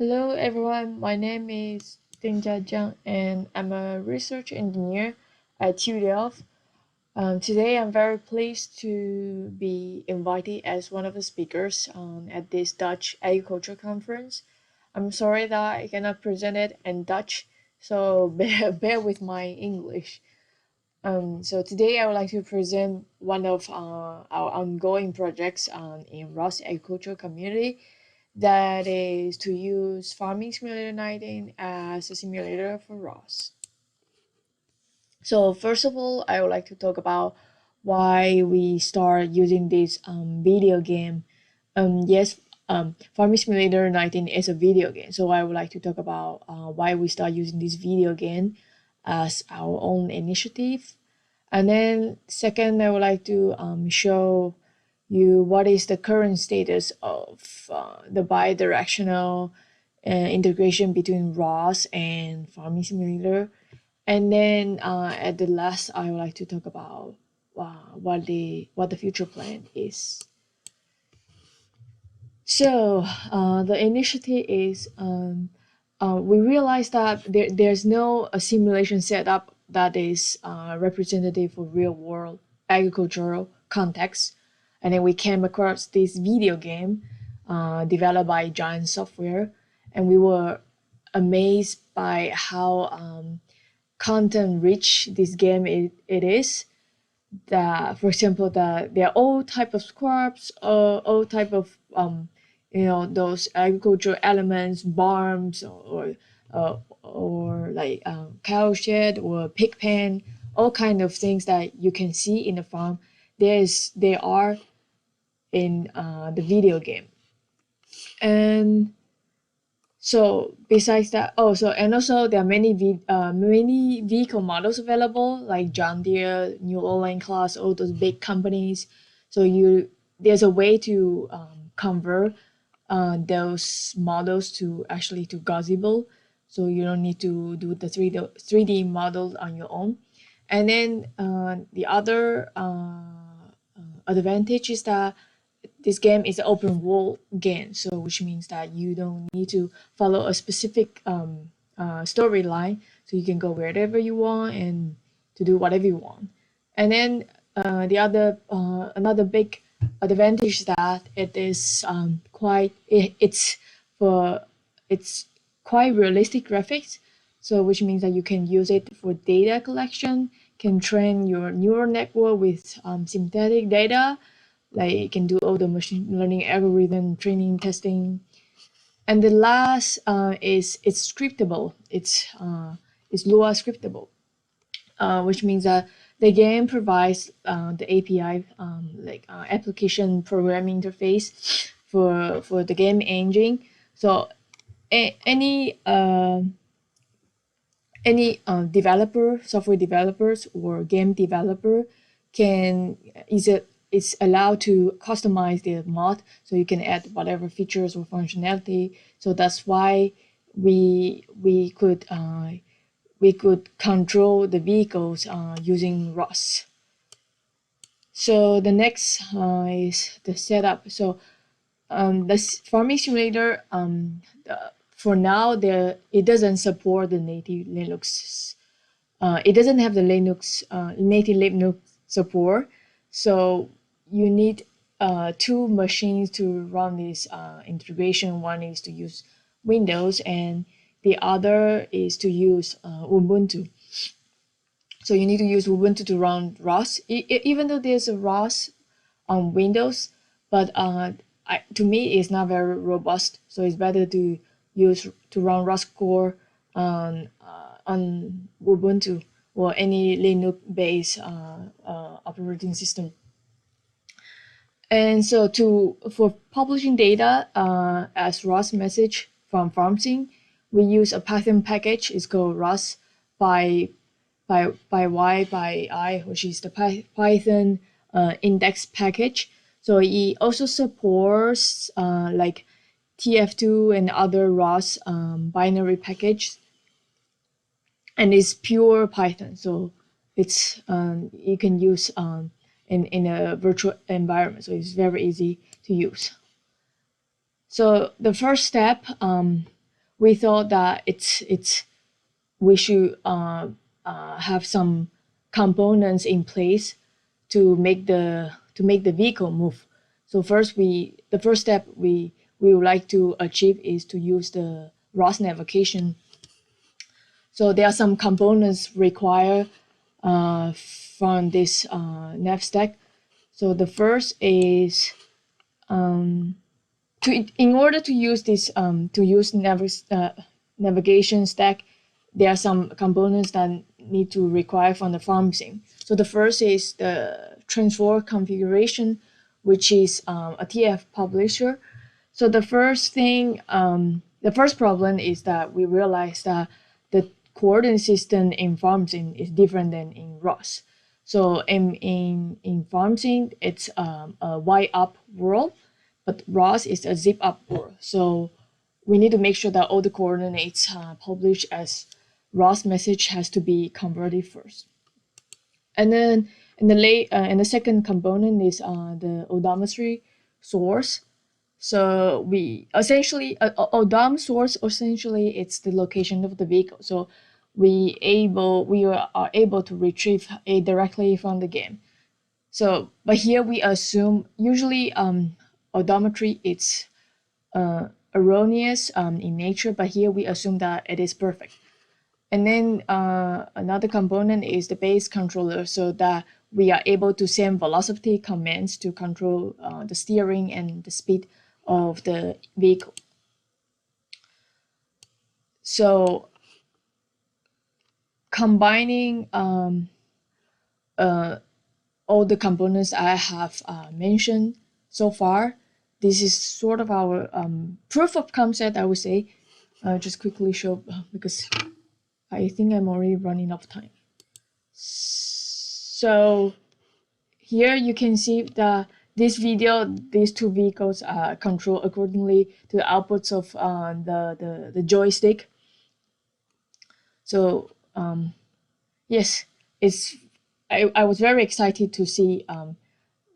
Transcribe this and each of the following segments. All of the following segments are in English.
Hello everyone, my name is Dingjia Jiang and I'm a research engineer at TU Today I'm very pleased to be invited as one of the speakers at this Dutch agriculture conference. I'm sorry that I cannot present it in Dutch, so bear with my English. So today I would like to present one of our ongoing projects in ROS-Agriculture community, that is to use Farming Simulator 19 as a simulator for ROS. So first of all, I would like to talk about why we start using this video game. Yes, Farming Simulator 19 is a video game, so I would like to talk about why we start using this video game as our own initiative. And then second, I would like to show you what is the current status of the bidirectional integration between ROS and Farming Simulator. And then at the last, I would like to talk about what the future plan is. So the initiative is we realized that there's no simulation setup that is representative for real world agricultural context. And then we came across this video game developed by Giant Software, and we were amazed by how content rich this game it is. That, for example, that there are all type of crops, all type of those agricultural elements, barns or like cow shed or pig pen, all kind of things that you can see in the farm. They are in the video game. And so besides that, and also there are many vehicle models available, like John Deere, New Holland class, all those big companies. So there's a way to convert those models to actually to gazebo, so you don't need to do the 3D models on your own. And then the other advantage is that this game is an open world game, so which means that you don't need to follow a specific storyline, so you can go wherever you want and to do whatever you want. And then another big advantage is that it is it's quite realistic graphics, so which means that you can use it for data collection, can train your neural network with synthetic data, like you can do all the machine learning algorithm training testing. And the last is it's scriptable. It's Lua scriptable, which means that the game provides the API, application programming interface for the game engine. So any developer, software developers or game developer is allowed to customize the mod, so you can add whatever features or functionality. So that's why we could control the vehicles using ROS. So the next is the setup. So this farming simulator, for now, it doesn't support the native Linux. It doesn't have the native Linux support. So you need two machines to run this integration. One is to use Windows, and the other is to use Ubuntu. So you need to use Ubuntu to run ROS, even though there's a ROS on Windows, but to me it's not very robust. So it's better to run ROS core on Ubuntu or any Linux-based operating system. And so for publishing data as ROS message from FarmSim, we use a Python package. It's called ROS by I, which is the Python index package. So it also supports like TF2 and other ROS binary package, and it's pure Python. So it's you can use in a virtual environment, so it's very easy to use. So the first step, we thought that we should have some components in place to make the vehicle move. So the first step we would like to achieve is to use the ROS navigation. So there are some components required from this nav stack. So the first is in order to use this navigation stack, there are some components that need to require from the farm sim. So the first is the transfer configuration, which is a TF publisher. So the first problem is that we realized that the coordinate system in farm sim is different than in ROS. So in farm sim, it's a Y up world, but ROS is a zip up world. So we need to make sure that all the coordinates published as ROS message has to be converted first. And then and the second component is the odometry source. So we essentially odom source essentially it's the location of the vehicle. So we are able to retrieve it directly from the game. So but here we assume usually odometry it's erroneous in nature, but here we assume that it is perfect. And then another component is the base controller, so that we are able to send velocity commands to control the steering and the speed of the vehicle. So combining all the components I have mentioned so far, this is sort of our proof of concept, I would say. Just quickly show because I think I'm already running out of time. So here you can see that these two vehicles are controlled accordingly to the outputs of the joystick. So yes, I was very excited to see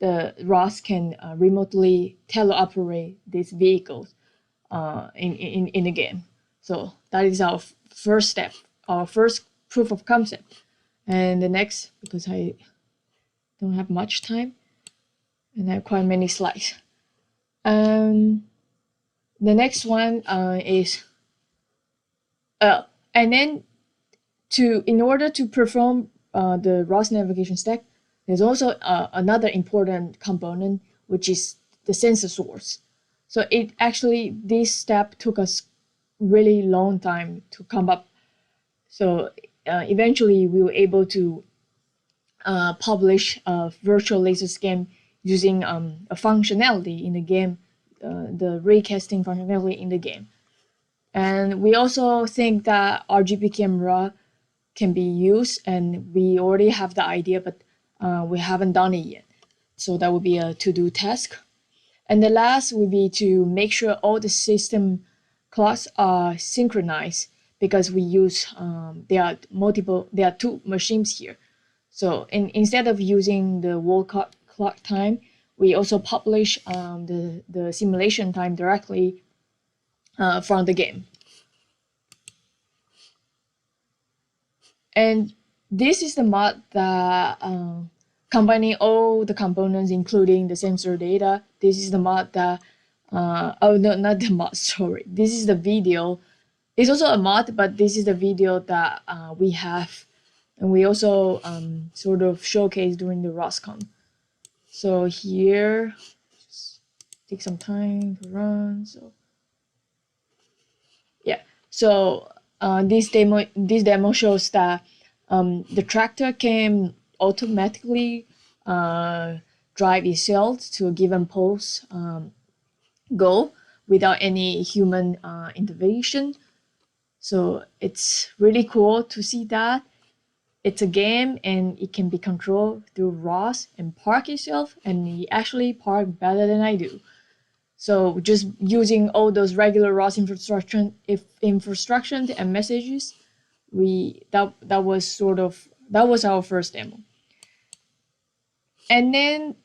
the ROS can remotely teleoperate these vehicles in the game. So that is our first step, our first proof of concept. And the next, because I don't have much time and I have quite many slides. The next one is and then in order to perform the ROS navigation stack, there's also another important component, which is the sensor source. So this step took us really long time to come up. So eventually we were able to publish a virtual laser scan using a functionality in the game, the raycasting functionality in the game. And we also think that RGB camera can be used, and we already have the idea, but we haven't done it yet. So that would be a to-do task. And the last would be to make sure all the system clocks are synchronized, because we use there are two machines here. So instead of using the wall clock time, we also publish the simulation time directly from the game. And this is the mod that combining all the components, including the sensor data. This is the mod that oh no, not the mod. Sorry, this is the video. It's also a mod, but this is the video that we have, and we also sort of showcase during the ROSCON. So here, just take some time to run. So yeah, so this demo shows that the tractor can automatically drive itself to a given post goal without any human intervention. So it's really cool to see that. It's a game and it can be controlled through ROS and park itself, and he actually park better than I do. So just using all those regular ROS infrastructure and messages, that was our first demo. And then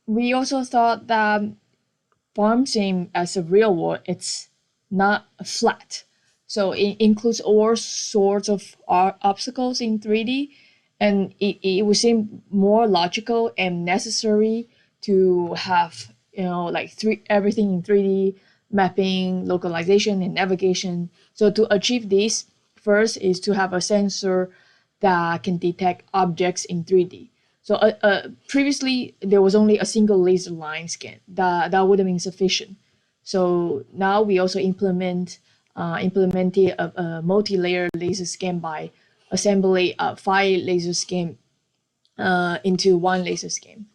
we also thought that farm sim as a real world, it's not flat. So it includes all sorts of obstacles in 3D, and it would seem more logical and necessary to have like everything in 3D mapping, localization, and navigation. So to achieve this, first is to have a sensor that can detect objects in 3D. So previously there was only a single laser line scan that would have been sufficient. So now we also implemented a multi-layer laser scan by assembling 5 laser scan into one laser scan.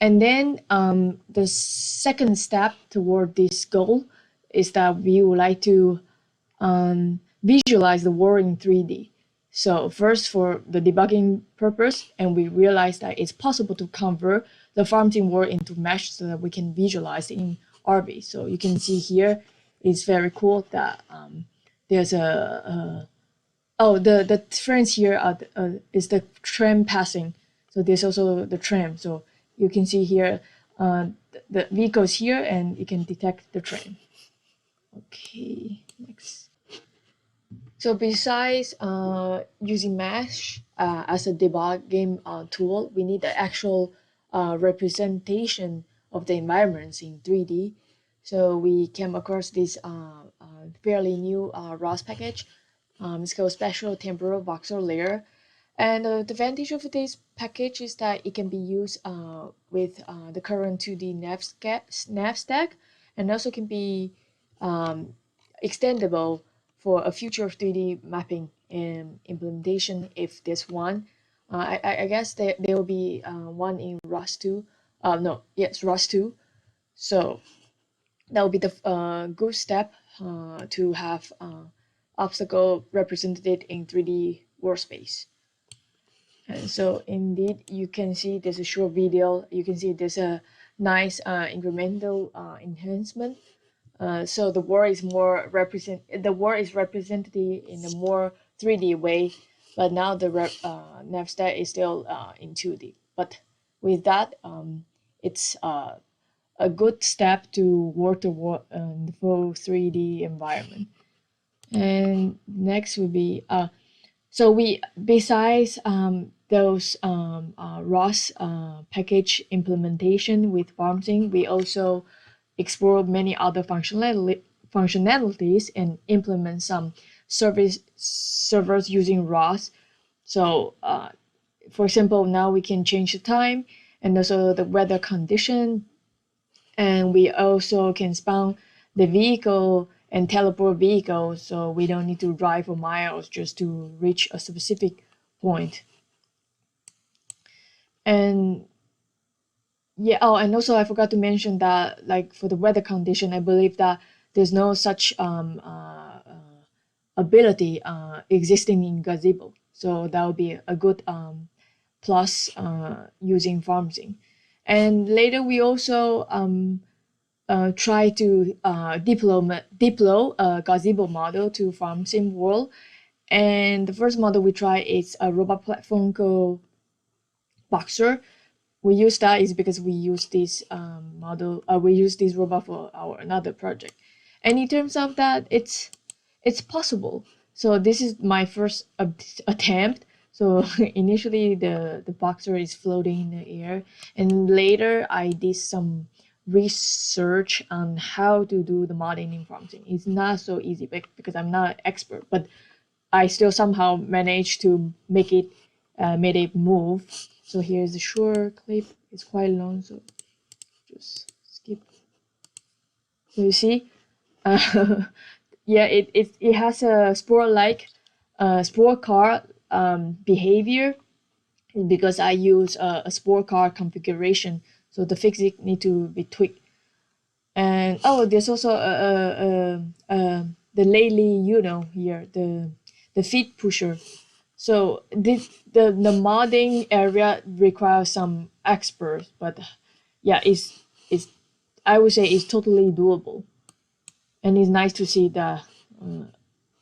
And then the second step toward this goal is that we would like to visualize the world in 3D. So first for the debugging purpose, and we realized that it's possible to convert the farm team world into mesh so that we can visualize in RV. So you can see here, it's very cool that there's the difference here is the tram passing. So there's also the tram. So you can see here the vehicles here, and you can detect the tram. Okay, next. So besides using mesh as a debugging tool, we need the actual representation of the environments in 3D. So we came across this fairly new ROS package. It's called Special Temporal Voxel Layer. And the advantage of this package is that it can be used with the current 2D nav stack, and also can be extendable for a future 3D mapping and implementation if there's one. I guess there will be one in ROS2. ROS2. So that will be the good step to have obstacle represented in 3D workspace. And so indeed, you can see there's a short video. You can see there's a nice incremental enhancement. So the world is represented in a more 3D way, but now the nav stack is still in 2D. But with that, it's a good step to work toward the full 3D environment. And next would be so we besides those ROS package implementation with FarmSync, we also explore many other functionalities and implement some servers using ROS. So for example, now we can change the time and also the weather condition, and we also can spawn the vehicle and teleport vehicles, so we don't need to drive for miles just to reach a specific point. And yeah, and also I forgot to mention that, like, for the weather condition, I believe that there's no such ability existing in Gazebo, so that would be a good plus using FarmSync. And later we also try to deploy a Gazebo model to FarmSync world. And the first model we try is a robot platform called Boxer. We use that is because we use this model. We use this robot for our another project, and in terms of that, it's possible. So this is my first attempt. So initially the Boxer is floating in the air, and later I did some research on how to do the modeling in FarmSync. It's not so easy because I'm not an expert, but I still somehow managed to make it move. So here's the short clip. It's quite long, so just skip. So you see, yeah, it has a sport car behavior because I use a sport car configuration. So the physics need to be tweaked. And there's also the lately here the feet pusher. So the modding area requires some experts, but yeah, it's I would say it's totally doable, and it's nice to see that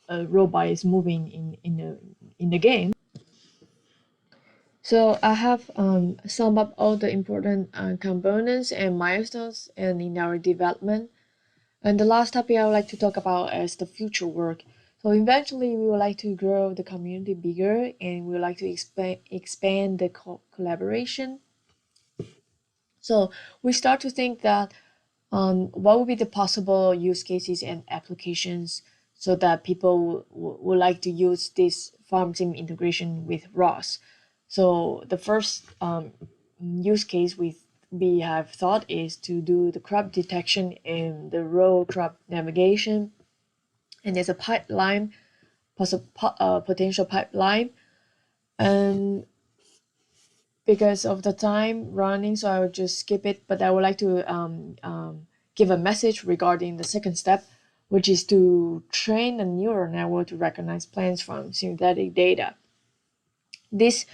a robot is moving in the game. So I have summed up all the important components and milestones and in our development. And the last topic I would like to talk about is the future work. So eventually, we would like to grow the community bigger, and we would like to expand the collaboration. So we start to think that what would be the possible use cases and applications so that people would like to use this farm sim integration with ROS. So the first use case we have thought is to do the crop detection and the row crop navigation, and there's a pipeline, potential pipeline, and because of the time running, so I will just skip it. But I would like to give a message regarding the second step, which is to train a neural network to recognize plants from synthetic data. This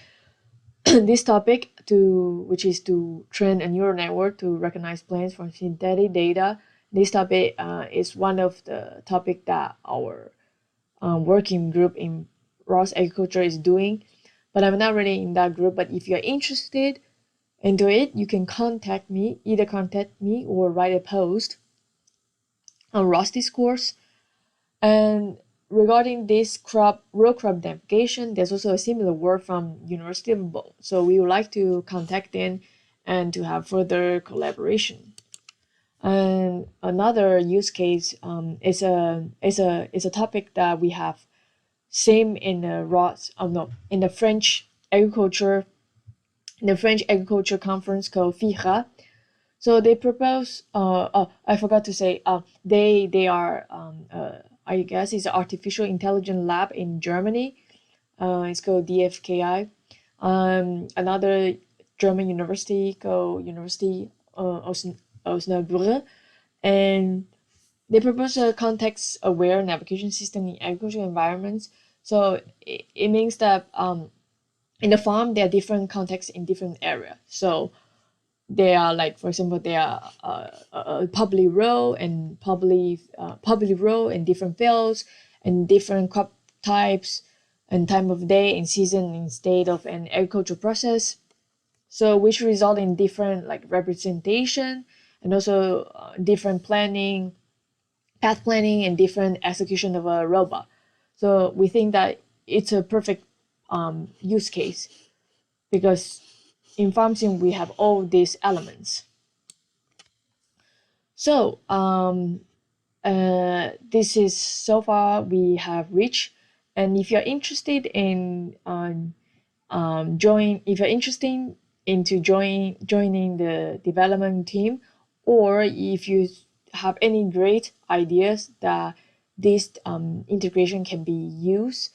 this topic to which is to train a neural network to recognize plants from synthetic data. This topic is one of the topic that our working group in ROS-Agriculture is doing, but I'm not really in that group. But if you're interested into it, you can either contact me or write a post on ROS Discourse. And regarding this row crop navigation, there's also a similar work from University of Bonn. So we would like to contact them and to have further collaboration. And another use case is a topic that we have same in the ROS. No, in the French agriculture conference called FIRA. So they propose. Oh, I forgot to say. They are. I guess it's an artificial intelligence lab in Germany. It's called DFKI. Another German university called University Osnabrück, and they propose a context-aware navigation system in agricultural environments. So it means that in the farm there are different contexts in different areas. So they are like, for example, they are public row and public row in different fields and different crop types and time of day and season and state of an agricultural process. So which result in different like representation and also different planning, path planning, and different execution of a robot. So we think that it's a perfect use case because in FarmSim we have all these elements. So this is so far we have reached, and if you're interested in if you're interested into joining the development team, or if you have any great ideas that this integration can be used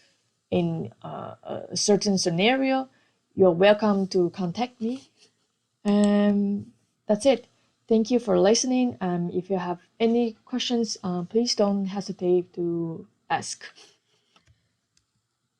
in a certain scenario, you're welcome to contact me. That's it. Thank you for listening. If you have any questions, please don't hesitate to ask.